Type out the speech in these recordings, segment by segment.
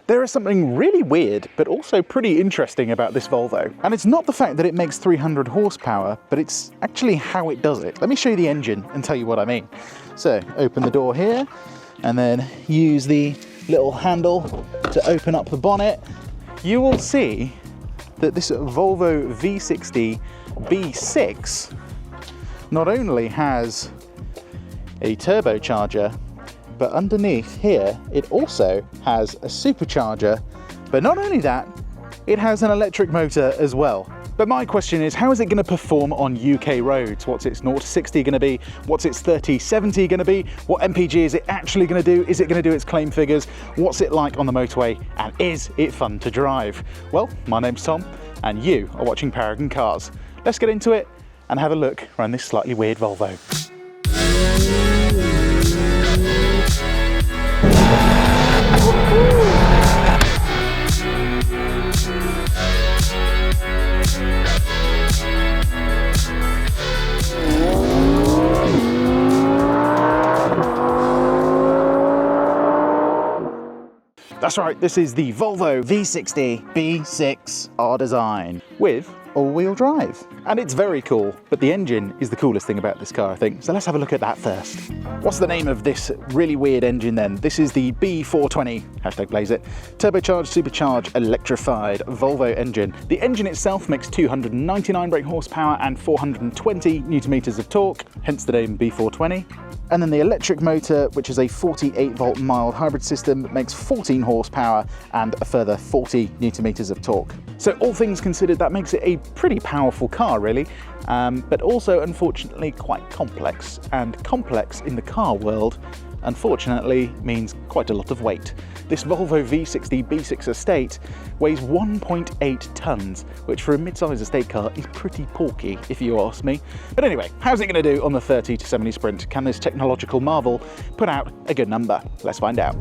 There is something really weird, but also pretty interesting about this Volvo. And it's not the fact that it makes 300 horsepower, but it's actually how it does it. Let me show you the engine and tell you what I mean. So, open the door here, and then use the little handle to open up the bonnet. You will see that this Volvo V60 B6 not only has a turbocharger, but underneath here it also has a supercharger. But not only that, it has an electric motor as well. But my question is, how is it going to perform on UK roads? What's its 0 to 60 going to be? What's its 30/70 going to be? What MPG is it actually going to do? Is it going to do its claim figures? What's it like on the motorway? And is it fun to drive? Well, my name's Tom, and you are watching Paragon Cars. Let's get into it and have a look around this slightly weird Volvo. That's right, this is the Volvo V60 B6 R design with all-wheel drive. And it's very cool, but the engine is the coolest thing about this car, I think. So let's have a look at that first. What's the name of this really weird engine then? This is the B420, hashtag blaze it, turbocharged, supercharged, electrified Volvo engine. The engine itself makes 299 brake horsepower and 420 newton meters of torque, hence the name B420. And then the electric motor, which is a 48 volt mild hybrid system, makes 14 horsepower and a further 40 newton meters of torque. So all things considered, that makes it a pretty powerful car really, but also unfortunately quite complex. And complex in the car world, unfortunately, means quite a lot of weight. This Volvo V60 B6 estate weighs 1.8 tons, which for a mid-sized estate car is pretty porky, if you ask me. But anyway, how's it going to do on the 30 to 70 sprint? Can this technological marvel put out a good number? Let's find out.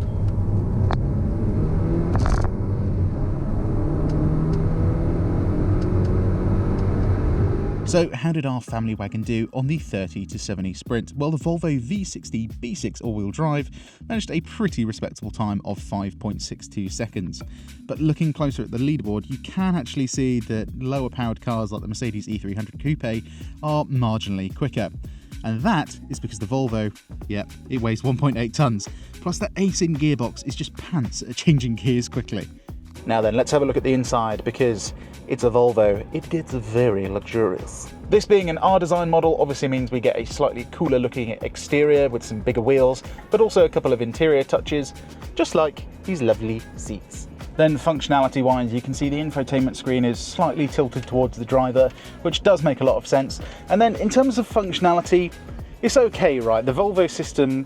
So how did our family wagon do on the 30 to 70 sprint? Well, the Volvo V60 B6 all-wheel drive managed a pretty respectable time of 5.62 seconds. But looking closer at the leaderboard, you can actually see that lower powered cars like the Mercedes E300 Coupe are marginally quicker. And that is because the Volvo, yep, it weighs 1.8 tons. Plus the ace-in gearbox is just pants at changing gears quickly. Now then, let's have a look at the inside, because it's a Volvo, it gets very luxurious. This being an R-design model obviously means we get a slightly cooler looking exterior with some bigger wheels, but also a couple of interior touches, just like these lovely seats. Then functionality wise, you can see the infotainment screen is slightly tilted towards the driver, which does make a lot of sense. And then in terms of functionality, it's okay, right? The Volvo system,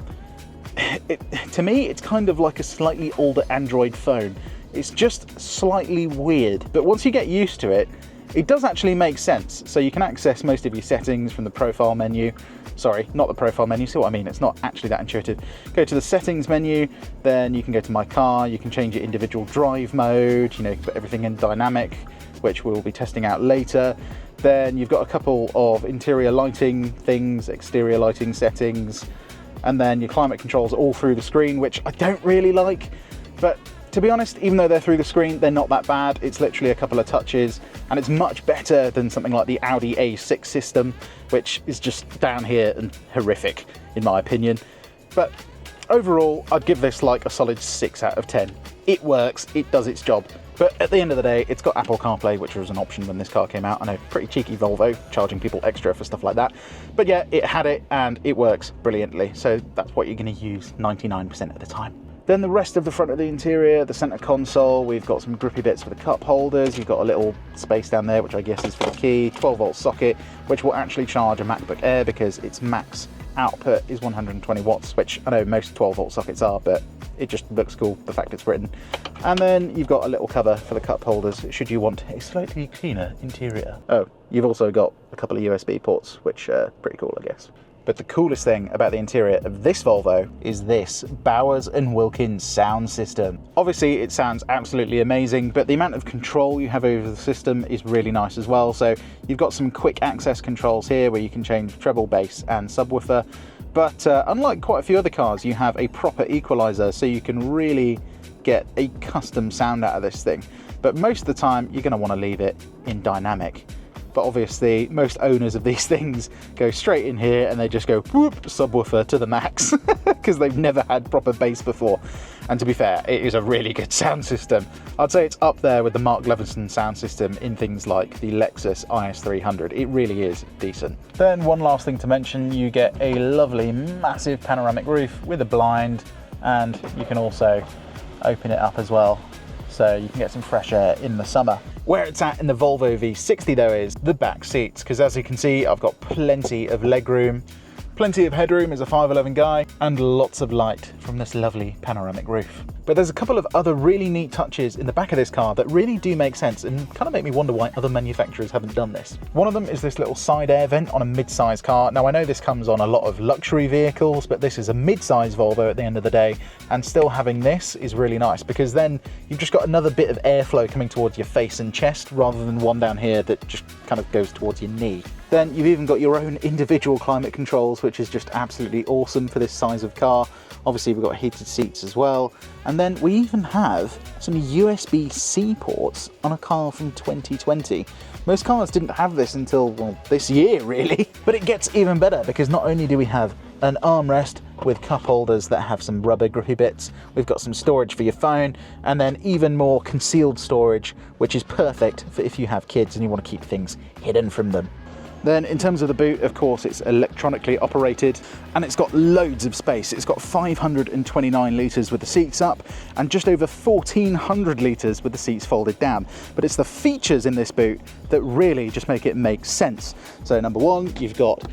to me, it's kind of like a slightly older Android phone. It's just slightly weird, but once you get used to it, it does actually make sense. So you can access most of your settings from the profile menu. Sorry, not the profile menu, see what I mean? It's not actually that intuitive. Go to the settings menu, then you can go to My Car, you can change your individual drive mode, you know, put everything in dynamic, which we'll be testing out later. Then you've got a couple of interior lighting things, exterior lighting settings, and then your climate controls all through the screen, which I don't really like, but to be honest, even though they're through the screen, they're not that bad. It's literally a couple of touches, and it's much better than something like the Audi A6 system, which is just down here and horrific, in my opinion. But overall, I'd give this like a solid 6 out of 10. It works, it does its job. But at the end of the day, it's got Apple CarPlay, which was an option when this car came out. I know, pretty cheeky Volvo, charging people extra for stuff like that. But yeah, it had it, and it works brilliantly. So that's what you're going to use 99% of the time. Then the rest of the front of the interior, the center console, we've got some grippy bits for the cup holders. You've got a little space down there, which I guess is for the key, 12 volt socket, which will actually charge a MacBook Air because its max output is 120 watts, which I know most 12 volt sockets are, but it just looks cool, the fact it's written. And then you've got a little cover for the cup holders, should you want a slightly cleaner interior. Oh, you've also got a couple of USB ports, which are pretty cool, I guess. But the coolest thing about the interior of this Volvo is this Bowers & Wilkins sound system. Obviously it sounds absolutely amazing, but the amount of control you have over the system is really nice as well. So you've got some quick access controls here where you can change treble, bass and subwoofer. But unlike quite a few other cars, you have a proper equalizer, so you can really get a custom sound out of this thing, but most of the time you're going to want to leave it in dynamic. But obviously most owners of these things go straight in here and they just go whoop, subwoofer to the max because they've never had proper bass before. And to be fair, it is a really good sound system. I'd say it's up there with the Mark Levinson sound system in things like the Lexus IS300. It really is decent. Then one last thing to mention, you get a lovely massive panoramic roof with a blind, and you can also open it up as well, so you can get some fresh air in the summer. Where it's at in the Volvo V60 though is the back seats, because as you can see, I've got plenty of legroom, plenty of headroom as a 5'11" guy, and lots of light from this lovely panoramic roof. But there's a couple of other really neat touches in the back of this car that really do make sense and kind of make me wonder why other manufacturers haven't done this. One of them is this little side air vent on a mid-size car. Now I know this comes on a lot of luxury vehicles, but this is a mid-size Volvo at the end of the day, and still having this is really nice because then you've just got another bit of airflow coming towards your face and chest rather than one down here that just kind of goes towards your knee. Then you've even got your own individual climate controls, which is just absolutely awesome for this size of car. Obviously we've got heated seats as well. And then we even have some USB-C ports on a car from 2020. Most cars didn't have this until, well, this year really. But it gets even better because not only do we have an armrest with cup holders that have some rubber grippy bits, we've got some storage for your phone, and then even more concealed storage, which is perfect for if you have kids and you want to keep things hidden from them. Then in terms of the boot, of course, it's electronically operated and it's got loads of space. It's got 529 litres with the seats up and just over 1,400 litres with the seats folded down. But it's the features in this boot that really just make it make sense. So number one, you've got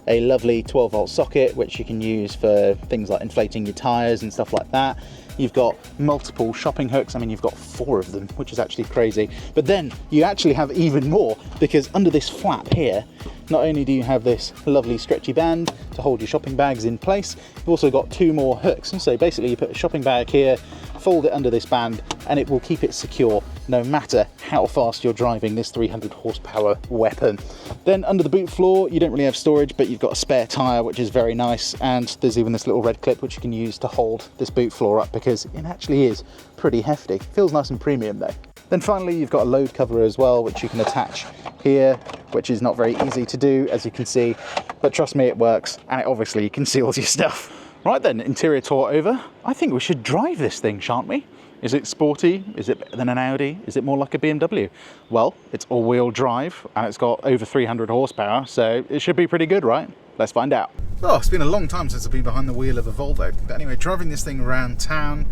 a lovely 12-volt socket, which you can use for things like inflating your tyres and stuff like that. You've got multiple shopping hooks. I mean, you've got 4 of them, which is actually crazy. But then you actually have even more, because under this flap here, not only do you have this lovely stretchy band to hold your shopping bags in place, you've also got 2 more hooks. And so basically you put a shopping bag here, fold it under this band, and it will keep it secure no matter how fast you're driving this 300 horsepower weapon. Then under the boot floor, you don't really have storage, but you've got a spare tyre, which is very nice. And there's even this little red clip, which you can use to hold this boot floor up, because it actually is pretty hefty. Feels nice and premium though. Then finally, you've got a load cover as well, which you can attach here, which is not very easy to do, as you can see, but trust me, it works, and it obviously conceals your stuff. Right then, interior tour over. I think we should drive this thing, shan't we? Is it sporty? Is it better than an Audi? Is it more like a BMW? Well, it's all-wheel drive, and it's got over 300 horsepower, so it should be pretty good, right? Let's find out. Oh, it's been a long time since I've been behind the wheel of a Volvo. But anyway, driving this thing around town,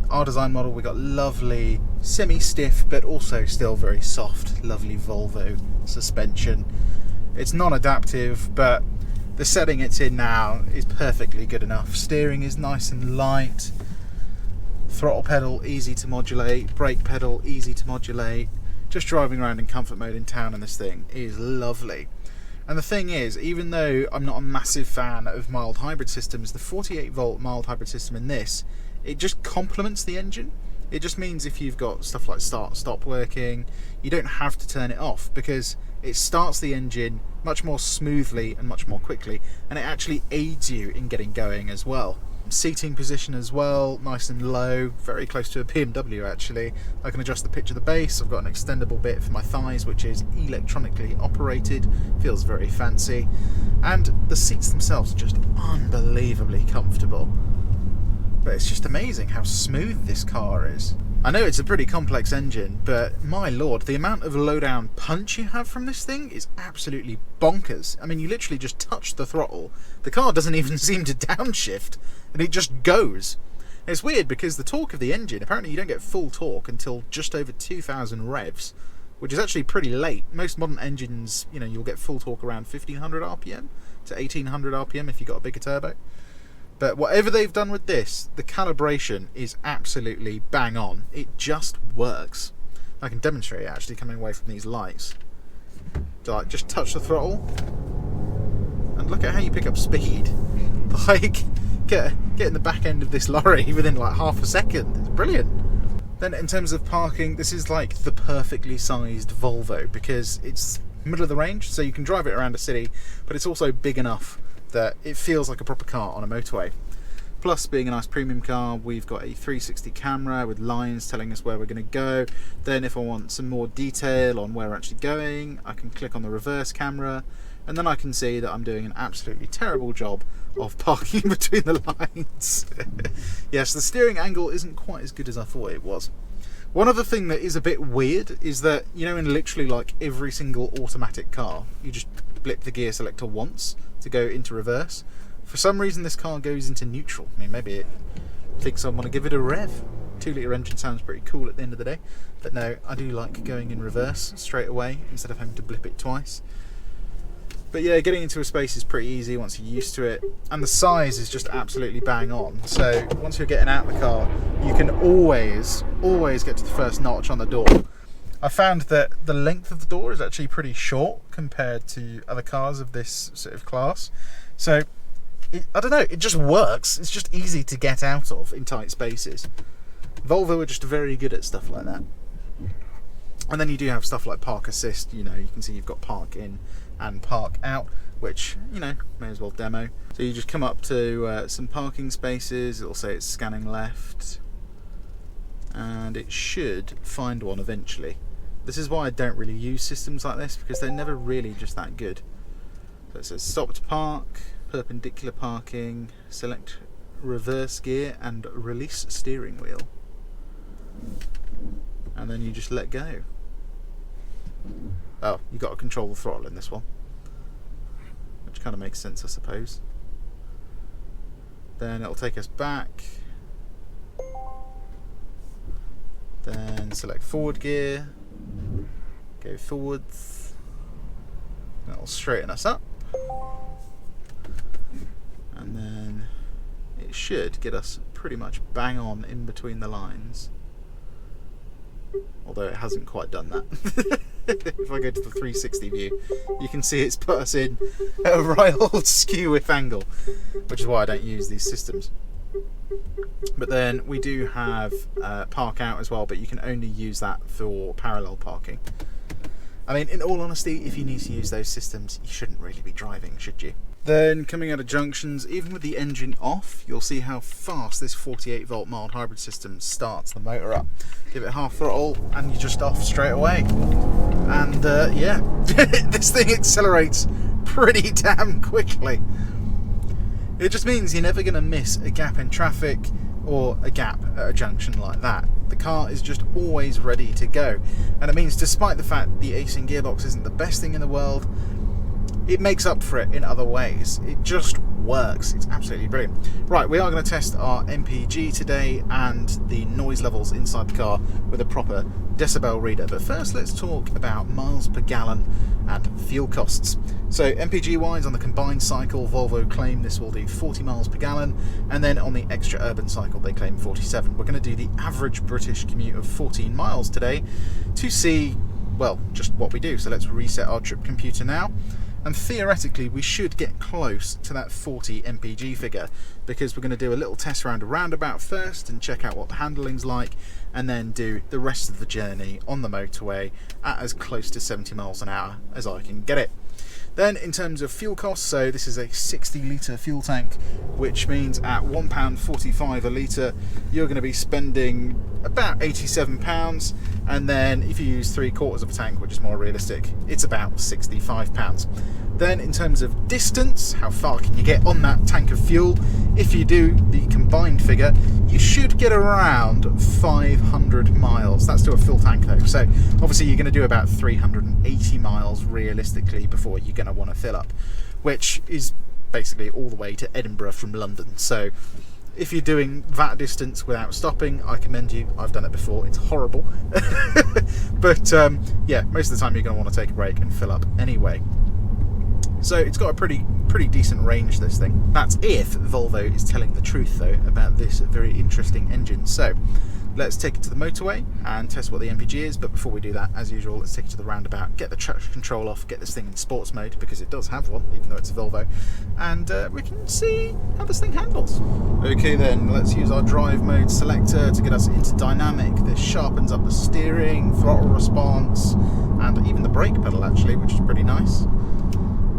our design model, we got lovely, semi-stiff, but also still very soft, lovely Volvo suspension. It's non-adaptive, but the setting it's in now is perfectly good enough. Steering is nice and light. Throttle pedal, easy to modulate. Brake pedal, easy to modulate. Just driving around in comfort mode in town on this thing is lovely. And the thing is, even though I'm not a massive fan of mild hybrid systems, the 48 volt mild hybrid system in this, it just complements the engine. It just means if you've got stuff like start, stop working, you don't have to turn it off, because it starts the engine much more smoothly and much more quickly, and it actually aids you in getting going as well. Seating position as well, nice and low, very close to a BMW actually. I can adjust the pitch of the base. I've got an extendable bit for my thighs, which is electronically operated, feels very fancy, and the seats themselves are just unbelievably comfortable. But it's just amazing how smooth this car is. I know it's a pretty complex engine, but my lord, the amount of low-down punch you have from this thing is absolutely bonkers. I mean, you literally just touch the throttle, the car doesn't even seem to downshift, and it just goes. It's weird because the torque of the engine, apparently you don't get full torque until just over 2,000 revs, which is actually pretty late. Most modern engines, you know, you'll get full torque around 1,500 RPM to 1,800 RPM if you've got a bigger turbo. But whatever they've done with this, the calibration is absolutely bang on. It just works. I can demonstrate it actually coming away from these lights. So, like, just touch the throttle, and look at how you pick up speed. Like, get in the back end of this lorry within like half a second. It's brilliant. Then in terms of parking, this is like the perfectly sized Volvo, because it's middle of the range, so you can drive it around a city, but it's also big enough that it feels like a proper car on a motorway. Plus, being a nice premium car, we've got a 360 camera with lines telling us where we're going to go. Then if I want some more detail on where we're actually going, I can click on the reverse camera, and then I can see that I'm doing an absolutely terrible job of parking between the lines. Yes, the steering angle isn't quite as good as I thought it was. One other thing that is a bit weird is that, you know, in literally like every single automatic car, you just blip the gear selector once to go into reverse. For some reason this car goes into neutral. I mean, maybe it thinks I want to give it a rev. 2-litre engine sounds pretty cool at the end of the day. But no, I do like going in reverse straight away instead of having to blip it twice. But yeah, getting into a space is pretty easy once you're used to it. And the size is just absolutely bang on. So once you're getting out of the car, you can always get to the first notch on the door. I found that the length of the door is actually pretty short compared to other cars of this sort of class. So, I don't know, it just works. It's just easy to get out of in tight spaces. Volvo are just very good at stuff like that. And then you do have stuff like park assist. You know, you can see you've got park in and park out, which, you know, may as well demo. So you just come up to some parking spaces. It'll say it's scanning left, and it should find one eventually. This is why I don't really use systems like this, because they're never really just that good. So it says stop to park, perpendicular parking, select reverse gear and release steering wheel, and then you just let go. Oh, you got to control the throttle in this one, which kind of makes sense, I suppose. Then it'll take us back, then select forward gear, go forwards, that'll straighten us up, and then it should get us pretty much bang on in between the lines, although it hasn't quite done that. If I go to the 360 view, you can see it's put us in at a right old skew width angle, which is why I don't use these systems. But then we do have park out as well, but you can only use that for parallel parking. I mean, in all honesty, if you need to use those systems, you shouldn't really be driving, should you? Then coming out of junctions, even with the engine off, you'll see how fast this 48 volt mild hybrid system starts the motor up. Give it half throttle and you're just off straight away. And yeah, this thing accelerates pretty damn quickly. It just means you're never going to miss a gap in traffic or a gap at a junction like that. The car is just always ready to go. And it means, despite the fact the AC gearbox isn't the best thing in the world, it makes up for it in other ways. It just works. It's absolutely brilliant. Right, we are going to test our MPG today and the noise levels inside the car with a proper decibel reader. But first, let's talk about miles per gallon and fuel costs. So MPG wise, on the combined cycle, Volvo claim this will do 40 miles per gallon, and then on the extra urban cycle they claim 47. We're going to do the average British commute of 14 miles today to see, well, just what we do. So let's reset our trip computer now. And theoretically we should get close to that 40 MPG figure, because we're going to do a little test around a roundabout first and check out what the handling's like, and then do the rest of the journey on the motorway at as close to 70 miles an hour as I can get it. Then in terms of fuel costs, so this is a 60-litre fuel tank, which means at £1.45 a litre you're going to be spending about £87, and then if you use 3/4 of a tank, which is more realistic, it's about £65. Then in terms of distance, how far can you get on that tank of fuel? If you do the combined figure, you should get around 500 miles. That's to a full tank though, so obviously you're going to do about 380 miles realistically before you're going to want to fill up, which is basically all the way to Edinburgh from London. So if you're doing that distance without stopping, I commend you. I've done it before, it's horrible. But yeah, most of the time you're going to want to take a break and fill up anyway. So it's got a pretty decent range, this thing. That's if Volvo is telling the truth though about this very interesting engine. So let's take it to the motorway and test what the MPG is, but before we do that, as usual, let's take it to the roundabout, get the traction control off, get this thing in sports mode, because it does have one, even though it's a Volvo, and we can see how this thing handles. Okay then, let's use our drive mode selector to get us into dynamic. This sharpens up the steering, throttle response, and even the brake pedal actually, which is pretty nice.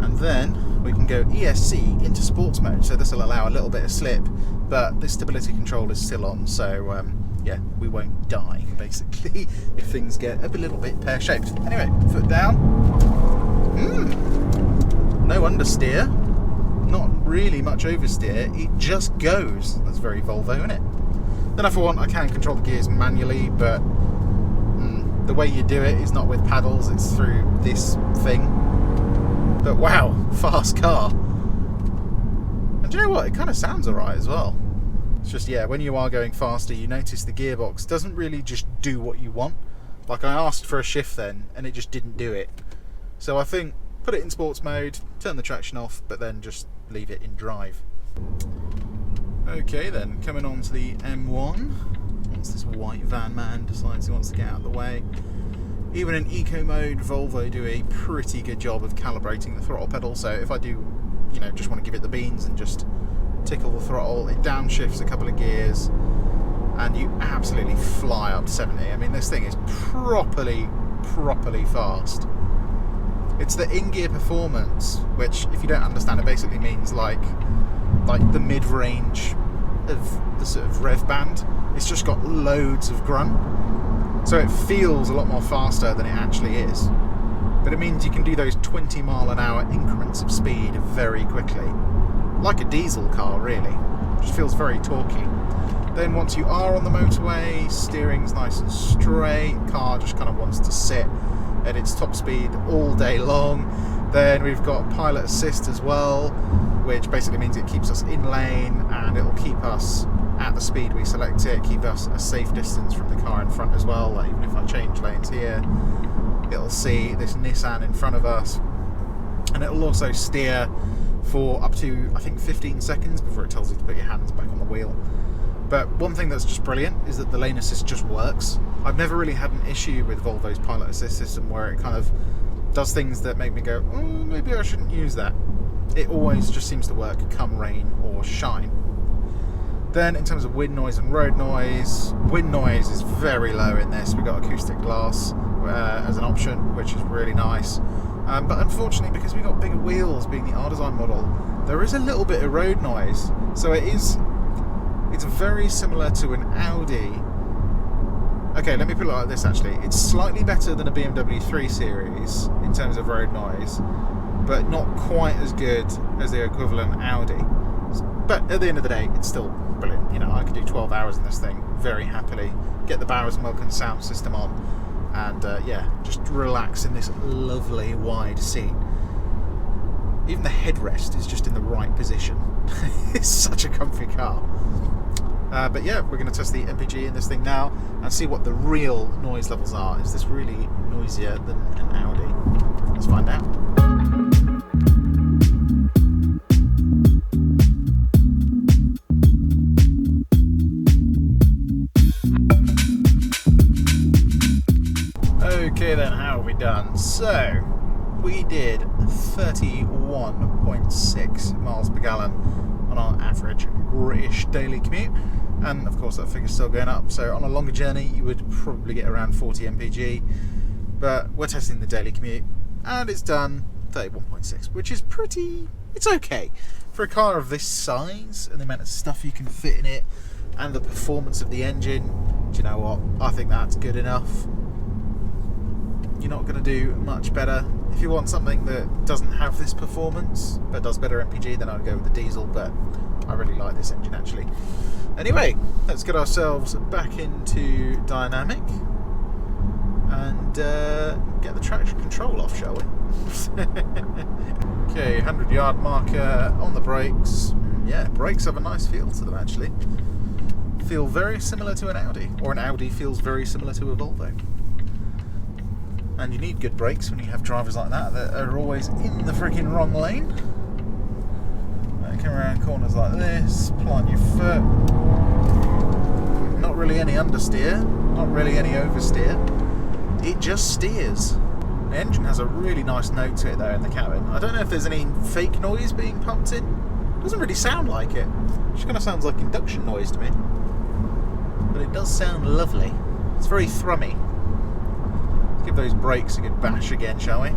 And then we can go ESC into sports mode, so this will allow a little bit of slip, but the stability control is still on, so yeah, we won't die basically if things get a little bit pear-shaped. Anyway, foot down. No understeer, not really much oversteer, it just goes. That's very Volvo, isn't it? Then if I want, I can control the gears manually, but the way you do it is not with paddles, it's through this thing. But wow, fast car. And do you know what? It kind of sounds alright as well. It's just, yeah, when you are going faster, you notice the gearbox doesn't really just do what you want. Like I asked for a shift then, and it just didn't do it. So I think, put it in sports mode, turn the traction off, but then just leave it in drive. Okay then, coming on to the M1. Once this white van man decides he wants to get out of the way. Even in eco mode, Volvo do a pretty good job of calibrating the throttle pedal, so if I do, you know, just want to give it the beans and just tickle the throttle, it downshifts a couple of gears and you absolutely fly up to 70. I mean, this thing is properly fast. It's the in-gear performance, which, if you don't understand, it basically means like the mid-range of the sort of rev band. It's just got loads of grunt, so it feels a lot more faster than it actually is. But it means you can do those 20 mile an hour increments of speed very quickly, like a diesel car really. It just feels very torquey. Then once you are on the motorway, steering's nice and straight, car just kind of wants to sit at its top speed all day long. Then we've got pilot assist as well, which basically means it keeps us in lane and it'll keep us at the speed we select it, keep us a safe distance from the car in front as well. Like even if I change lanes here, it'll see this Nissan in front of us, and it'll also steer for up to, I think, 15 seconds before it tells you to put your hands back on the wheel. But one thing that's just brilliant is that the lane assist just works. I've never really had an issue with Volvo's pilot assist system where it kind of does things that make me go, oh, maybe I shouldn't use that. It always just seems to work come rain or shine. Then in terms of wind noise and road noise, wind noise is very low in this. We've got acoustic glass as an option, which is really nice. But unfortunately, because we've got bigger wheels being the R-Design model, there is a little bit of road noise. So it's very similar to an Audi. Okay, let me put it like this actually. It's slightly better than a BMW 3 Series in terms of road noise, but not quite as good as the equivalent Audi. But at the end of the day, it's still brilliant. You know, I could do 12 hours in this thing very happily, get the Bowers & Wilkins sound system on, and yeah, just relax in this lovely wide seat. Even the headrest is just in the right position. It's such a comfy car. But yeah, we're going to test the MPG in this thing now and see what the real noise levels are. Is this really noisier than an Audi? Let's find out. Okay then, how have we done? So, we did 31.6 miles per gallon on our average British daily commute, and of course that figure's still going up, so on a longer journey you would probably get around 40 mpg, but we're testing the daily commute and it's done 31.6, which is it's okay for a car of this size and the amount of stuff you can fit in it and the performance of the engine. Do you know what, I think that's good enough. You're not going to do much better. If you want something that doesn't have this performance but does better MPG, then I'd go with the diesel, but I really like this engine actually. Anyway, let's get ourselves back into dynamic and get the traction control off, shall we? Okay, 100-yard marker on the brakes. Yeah, brakes have a nice feel to them actually. Feel very similar to an Audi, or an Audi feels very similar to a Volvo. And you need good brakes when you have drivers like that are always in the freaking wrong lane. Come around corners like this, plant your foot. Not really any understeer, not really any oversteer. It just steers. The engine has a really nice note to it though in the cabin. I don't know if there's any fake noise being pumped in. It doesn't really sound like it. It just kind of sounds like induction noise to me. But it does sound lovely. It's very thrummy. Let's give those brakes a good bash again, shall we?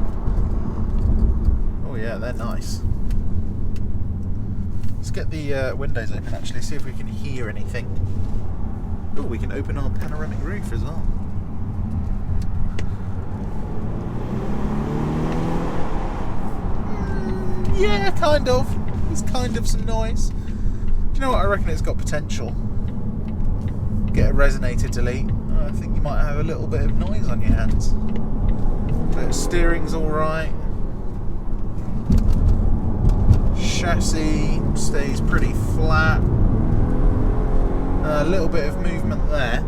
Oh yeah, they're nice. Let's get the windows open actually, see if we can hear anything. Oh, we can open our panoramic roof as well. Yeah, kind of. There's kind of some noise. Do you know what? I reckon it's got potential. Get a resonator delete. I think you might have a little bit of noise on your hands. But steering's alright. Chassis stays pretty flat. A little bit of movement there.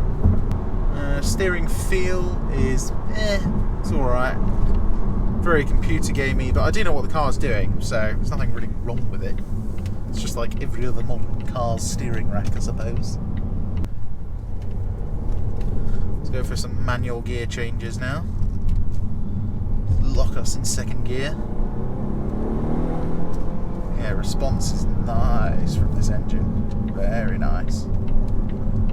Steering feel is it's alright. Very computer gamey, but I do know what the car's doing, so there's nothing really wrong with it. It's just like every other modern car's steering rack, I suppose. Let's go for some manual gear changes now. Lock us in second gear. Yeah, response is nice from this engine. Very nice.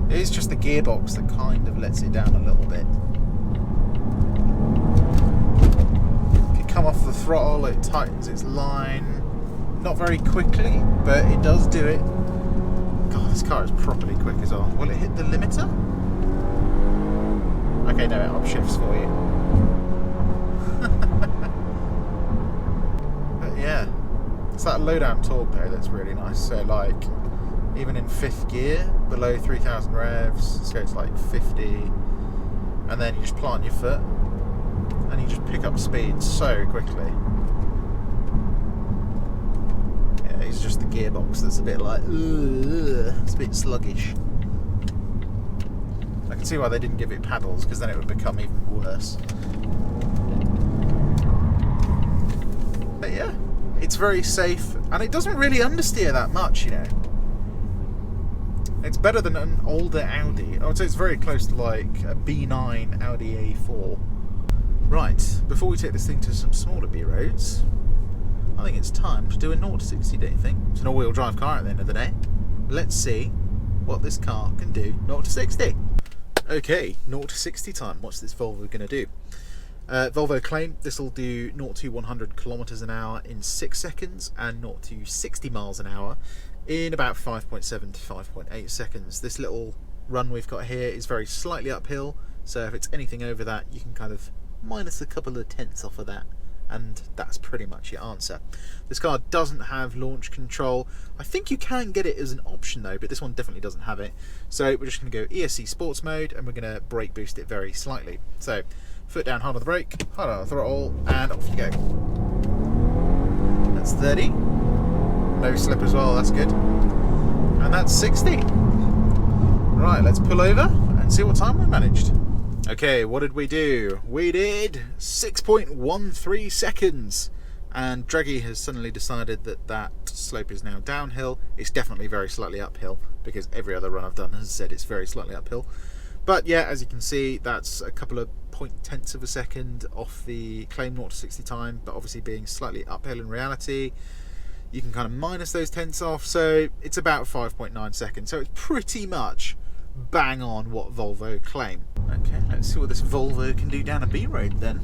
It is just the gearbox that kind of lets it down a little bit. If you come off the throttle, it tightens its line. Not very quickly, but it does do it. God, this car is properly quick as well. Will it hit the limiter? Okay, no, it upshifts for you. But yeah, it's that low down torque though that's really nice. So like, even in 5th gear, below 3,000 revs, let's go to like 50, and then you just plant your foot, and you just pick up speed so quickly. Yeah, it's just the gearbox that's a bit like, it's a bit sluggish. I can see why they didn't give it paddles, because then it would become even worse. But yeah, it's very safe, and it doesn't really understeer that much, you know. It's better than an older Audi. I would say it's very close to like a B9 Audi A4. Right, before we take this thing to some smaller B roads, I think it's time to do a 0 to 60, don't you think? It's an all-wheel drive car at the end of the day. Let's see what this car can do 0 to 60. Okay, 0 to 60 time. What's this Volvo going to do? Volvo claim this will do 0 to 100 kilometers an hour in 6 seconds and 0 to 60 miles an hour in about 5.7 to 5.8 seconds. This little run we've got here is very slightly uphill, so if it's anything over that, you can kind of minus a couple of tenths off of that, and that's pretty much your answer. This car doesn't have launch control. I think you can get it as an option though, but this one definitely doesn't have it. So we're just going to go ESC sports mode, and we're going to brake boost it very slightly. So foot down, hard on the brake, hard on the throttle, and off you go. That's 30. No slip as well, that's good. And that's 60. Right, let's pull over and see what time we managed. Okay, what did we do? We did 6.13 seconds. And Draggy has suddenly decided that that slope is now downhill. It's definitely very slightly uphill, because every other run I've done has said it's very slightly uphill. But yeah, as you can see, that's a couple of tenths of a second off the claim 0 to 60 time, but obviously being slightly uphill in reality, you can kind of minus those tenths off, so it's about 5.9 seconds. So it's pretty much bang on what Volvo claim. Okay, let's see what this Volvo can do down a B road then.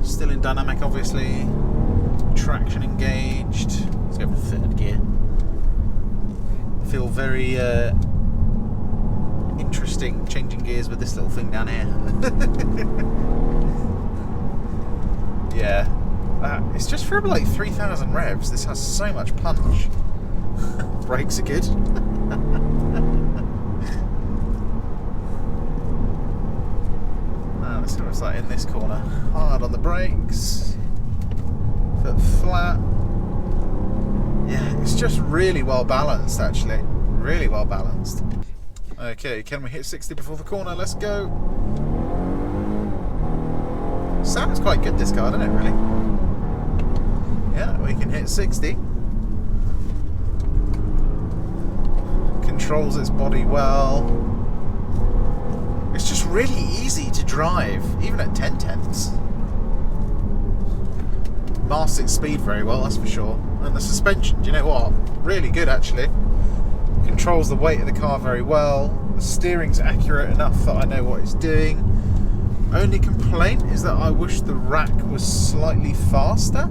Still in dynamic, obviously. Traction engaged. Let's go for 3rd gear. Feel very interesting changing gears with this little thing down here. Yeah. It's just for like 3,000 revs. This has so much punch. Brakes are good. Let's see what it's like in this corner. Hard on the brakes. Foot flat. Yeah, it's just really well balanced actually. Really well balanced. Okay, can we hit 60 before the corner? Let's go. Sounds quite good, this car, doesn't it, really? Yeah, we can hit 60. Controls its body well. It's just really easy to drive, even at 10 tenths. Masks its speed very well, that's for sure. And the suspension, do you know what? Really good, actually. Controls the weight of the car very well. The steering's accurate enough that I know what it's doing. Only complaint is that I wish the rack was slightly faster.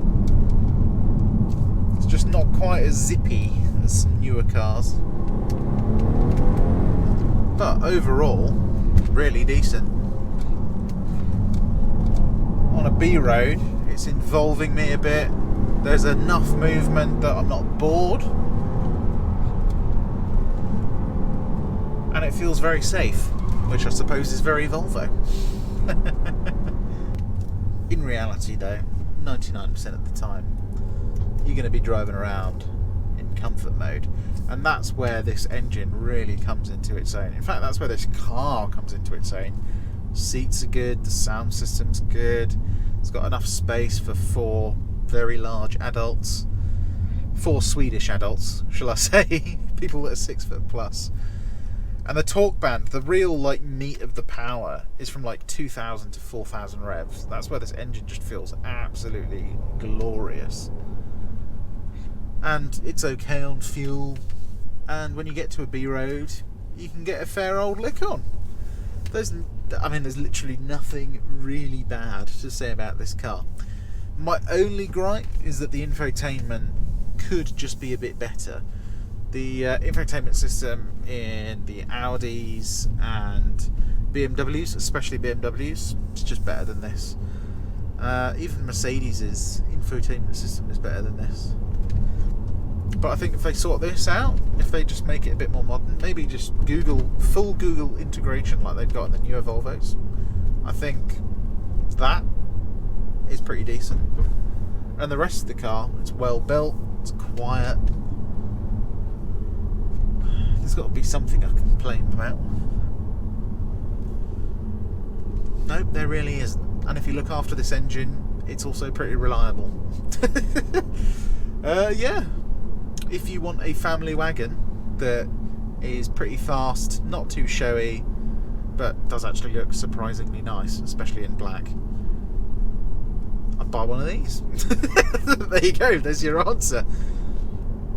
Let's just not quite as zippy as some newer cars. But overall, really decent. On a B road, it's involving me a bit. There's enough movement that I'm not bored. And it feels very safe, which I suppose is very Volvo. In reality though, 99% of the time, you're going to be driving around in comfort mode. And that's where this engine really comes into its own. In fact, that's where this car comes into its own. Seats are good, the sound system's good. It's got enough space for 4 very large adults. 4 Swedish adults, shall I say. People that are 6 foot plus. And the torque band, the real like meat of the power, is from like 2,000 to 4,000 revs. That's where this engine just feels absolutely glorious. And it's okay on fuel. And when you get to a B road, you can get a fair old lick on. There's literally nothing really bad to say about this car. My only gripe is that the infotainment could just be a bit better. The infotainment system in the Audis and BMWs, especially BMWs, is just better than this. Even Mercedes' infotainment system is better than this. But I think if they sort this out, if they just make it a bit more modern, maybe just full Google integration like they've got in the newer Volvos, I think that is pretty decent. And the rest of the car, it's well built, it's quiet. There's got to be something I can complain about. Nope, there really isn't. And if you look after this engine, it's also pretty reliable. Yeah. If you want a family wagon that is pretty fast, not too showy, but does actually look surprisingly nice, especially in black, I'd buy one of these. There you go, there's your answer.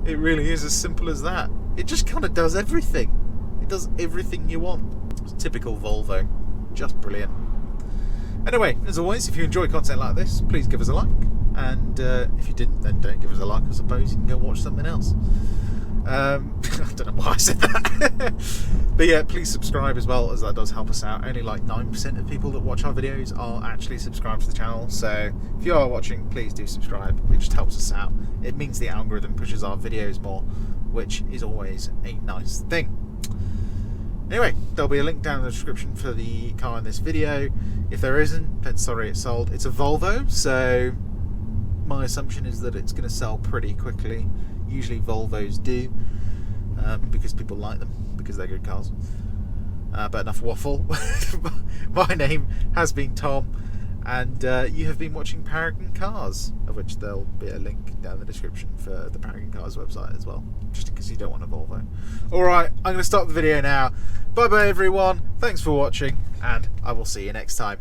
It really is as simple as that. It just kind of does everything. It does everything you want. It's typical Volvo. Just brilliant. Anyway, as always, if you enjoy content like this, please give us a like. And if you didn't, then don't give us a like, I suppose. You can go watch something else. I don't know why I said that. But yeah, please subscribe as well, as that does help us out. Only like 9% of people that watch our videos are actually subscribed to the channel. So if you are watching, please do subscribe. It just helps us out. It means the algorithm pushes our videos more, which is always a nice thing. Anyway, there'll be a link down in the description for the car in this video. If there isn't, then sorry, it's sold. It's a Volvo, so my assumption is that it's going to sell pretty quickly. Usually Volvos do, because people like them, because they're good cars. But enough waffle. My name has been Tom, and you have been watching Paragon Cars, of which there'll be a link down in the description for the Paragon Cars website as well, just in case you don't want a Volvo. Alright, I'm going to stop the video now. Bye bye everyone, thanks for watching, and I will see you next time.